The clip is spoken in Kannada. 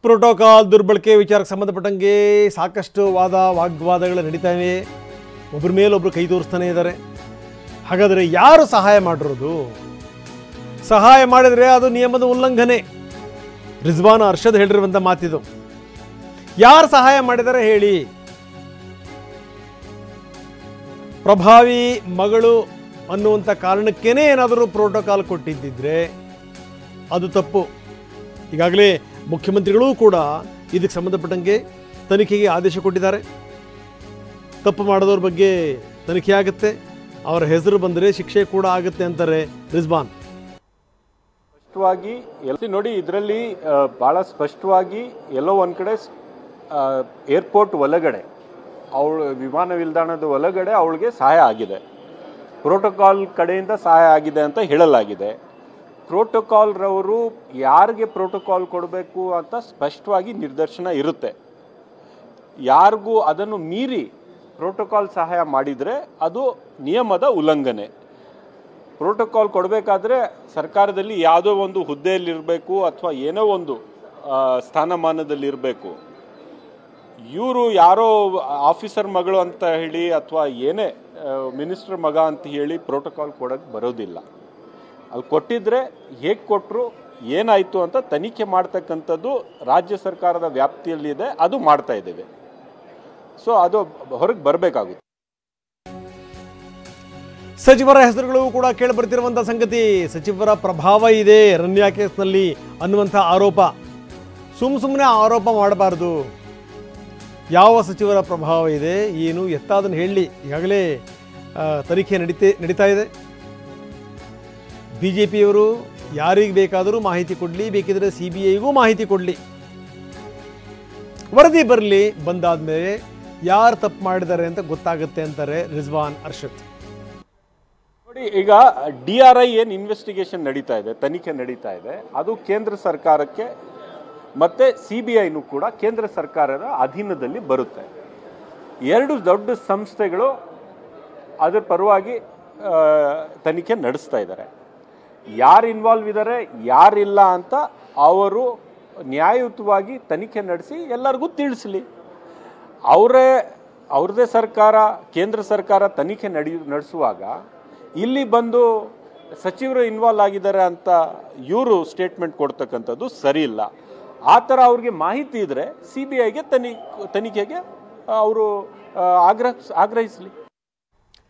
ಪ್ರೋಟೋಕಾಲ್ ದುರ್ಬಳಕೆ ವಿಚಾರಕ್ಕೆ ಸಂಬಂಧಪಟ್ಟಂಗೆ ಸಾಕಷ್ಟು ವಾಗ್ವಾದಗಳು ನಡೀತಾ ಇವೆ. ಒಬ್ಬರ ಮೇಲೊಬ್ಬರು ಕೈ ತೋರಿಸ್ತಾನೆ ಇದ್ದಾರೆ. ಹಾಗಾದರೆ ಯಾರು ಸಹಾಯ ಮಾಡಿರೋದು? ಸಹಾಯ ಮಾಡಿದರೆ ಅದು ನಿಯಮದ ಉಲ್ಲಂಘನೆ. ರಿಜ್ವಾನ್ ಅರ್ಷದ್ ಹೇಳಿರುವಂಥ ಮಾತಿದು. ಯಾರು ಸಹಾಯ ಮಾಡಿದ್ದಾರೆ ಹೇಳಿ? ಪ್ರಭಾವಿ ಮಗಳು ಅನ್ನುವಂಥ ಕಾರಣಕ್ಕೇನೆ ಏನಾದರೂ ಪ್ರೋಟೋಕಾಲ್ ಕೊಟ್ಟಿದ್ದಿದ್ರೆ ಅದು ತಪ್ಪು. ಈಗಾಗಲೇ ಮುಖ್ಯಮಂತ್ರಿಗಳೂ ಕೂಡ ಇದಕ್ಕೆ ಸಂಬಂಧಪಟ್ಟಂಗೆ ತನಿಖೆಗೆ ಆದೇಶ ಕೊಟ್ಟಿದ್ದಾರೆ. ತಪ್ಪು ಮಾಡೋದ್ರ ಬಗ್ಗೆ ತನಿಖೆ ಆಗುತ್ತೆ, ಅವರ ಹೆಸರು ಬಂದರೆ ಶಿಕ್ಷೆ ಕೂಡ ಆಗುತ್ತೆ ಅಂತಾರೆ ರಿಜ್ವಾನ್. ಸ್ಪಷ್ಟವಾಗಿ ನೋಡಿ, ಇದರಲ್ಲಿ ಭಾಳ ಸ್ಪಷ್ಟವಾಗಿ ಎಲ್ಲೋ ಒಂದು ಕಡೆ ಏರ್ಪೋರ್ಟ್ ಒಳಗಡೆ, ಅವಳು ವಿಮಾನ ನಿಲ್ದಾಣದ ಒಳಗಡೆ ಅವಳಿಗೆ ಸಹಾಯ ಆಗಿದೆ, ಪ್ರೋಟೋಕಾಲ್ ಕಡೆಯಿಂದ ಸಹಾಯ ಆಗಿದೆ ಅಂತ ಹೇಳಲಾಗಿದೆ. ಪ್ರೋಟೋಕಾಲ್ರವರು ಯಾರಿಗೆ ಪ್ರೋಟೋಕಾಲ್ ಕೊಡಬೇಕು ಅಂತ ಸ್ಪಷ್ಟವಾಗಿ ನಿರ್ದೇಶನ ಇರುತ್ತೆ. ಯಾರಿಗೂ ಅದನ್ನು ಮೀರಿ ಪ್ರೋಟೋಕಾಲ್ ಸಹಾಯ ಮಾಡಿದರೆ ಅದು ನಿಯಮದ ಉಲ್ಲಂಘನೆ. ಪ್ರೋಟೋಕಾಲ್ ಕೊಡಬೇಕಾದ್ರೆ ಸರ್ಕಾರದಲ್ಲಿ ಯಾವುದೋ ಒಂದು ಹುದ್ದೆಯಲ್ಲಿರಬೇಕು ಅಥವಾ ಏನೋ ಒಂದು ಸ್ಥಾನಮಾನದಲ್ಲಿರಬೇಕು. ಇವರು ಯಾರೋ ಆಫೀಸರ್ ಮಗಳು ಅಂತ ಹೇಳಿ ಅಥವಾ ಏನೇ ಮಿನಿಸ್ಟರ್ ಮಗ ಅಂತ ಹೇಳಿ ಪ್ರೋಟೋಕಾಲ್ ಕೊಡೋಕ್ಕೆ ಬರೋದಿಲ್ಲ. ಅಲ್ಲಿ ಕೊಟ್ಟಿದ್ರೆ ಹೇಗೆ ಕೊಟ್ಟರು, ಏನಾಯಿತು ಅಂತ ತನಿಖೆ ಮಾಡ್ತಕ್ಕಂಥದ್ದು ರಾಜ್ಯ ಸರ್ಕಾರದ ವ್ಯಾಪ್ತಿಯಲ್ಲಿದೆ, ಅದು ಮಾಡ್ತಾ ಇದ್ದೇವೆ. ಸೊ ಅದು ಹೊರಗೆ ಬರಬೇಕಾಗುತ್ತೆ. ಸಚಿವರ ಹೆಸರುಗಳು ಕೂಡ ಕೇಳಿಬರ್ತಿರುವಂಥ ಸಂಗತಿ. ಸಚಿವರ ಪ್ರಭಾವ ಇದೆ ರಮ್ಯಾ ಕೇಸ್ನಲ್ಲಿ ಅನ್ನುವಂಥ ಆರೋಪ. ಸುಮ್ಮನೆ ಆರೋಪ ಮಾಡಬಾರ್ದು. ಯಾವ ಸಚಿವರ ಪ್ರಭಾವ ಇದೆ, ಏನು ಎತ್ತ ಅದನ್ನು ಹೇಳಿ. ಈಗಾಗಲೇ ತನಿಖೆ ನಡೀತಾ ಇದೆ. BJPಯವರು ಯಾರಿಗೆ ಬೇಕಾದರೂ ಮಾಹಿತಿ ಕೊಡಲಿ, ಬೇಕಿದ್ರೆ CBIಗೂ ಮಾಹಿತಿ ಕೊಡಲಿ. ವರದಿ ಬರಲಿ, ಬಂದಾದ್ಮೇಲೆ ಯಾರು ತಪ್ಪು ಮಾಡಿದ್ದಾರೆ ಅಂತ ಗೊತ್ತಾಗುತ್ತೆ ಅಂತಾರೆ ರಿಜ್ವಾನ್ ಅರ್ಷದ್. ನೋಡಿ, ಈಗ DRI ಏನು ಇನ್ವೆಸ್ಟಿಗೇಷನ್ ನಡೀತಾ ಇದೆ, ತನಿಖೆ ನಡೀತಾ ಇದೆ, ಅದು ಕೇಂದ್ರ ಸರ್ಕಾರಕ್ಕೆ ಮತ್ತು CBIನೂ ಕೂಡ ಕೇಂದ್ರ ಸರ್ಕಾರದ ಅಧೀನದಲ್ಲಿ ಬರುತ್ತೆ. ಎರಡು ದೊಡ್ಡ ಸಂಸ್ಥೆಗಳು ಅದರ ಪರವಾಗಿ ತನಿಖೆ ನಡೆಸ್ತಾ ಇದ್ದಾರೆ. ಯಾರು ಇನ್ವಾಲ್ವ್ ಇದ್ದಾರೆ, ಯಾರಿಲ್ಲ ಅಂತ ಅವರು ನ್ಯಾಯಯುತವಾಗಿ ತನಿಖೆ ನಡೆಸಿ ಎಲ್ಲರಿಗೂ ತಿಳಿಸಲಿ. ಅವ್ರದ್ದೇ ಸರ್ಕಾರ, ಕೇಂದ್ರ ಸರ್ಕಾರ ತನಿಖೆ ನಡೆಸುವಾಗ ಇಲ್ಲಿ ಬಂದು ಸಚಿವರು ಇನ್ವಾಲ್ವ್ ಆಗಿದ್ದಾರೆ ಅಂತ ಇವರು ಸ್ಟೇಟ್ಮೆಂಟ್ ಕೊಡ್ತಕ್ಕಂಥದ್ದು ಸರಿ ಇಲ್ಲ. ಆ ಥರ ಅವ್ರಿಗೆ ಮಾಹಿತಿ ಇದ್ದರೆ CBIಗೆ ತನಿಖೆಗೆ ಅವರು ಆಗ್ರಹಿಸಲಿ.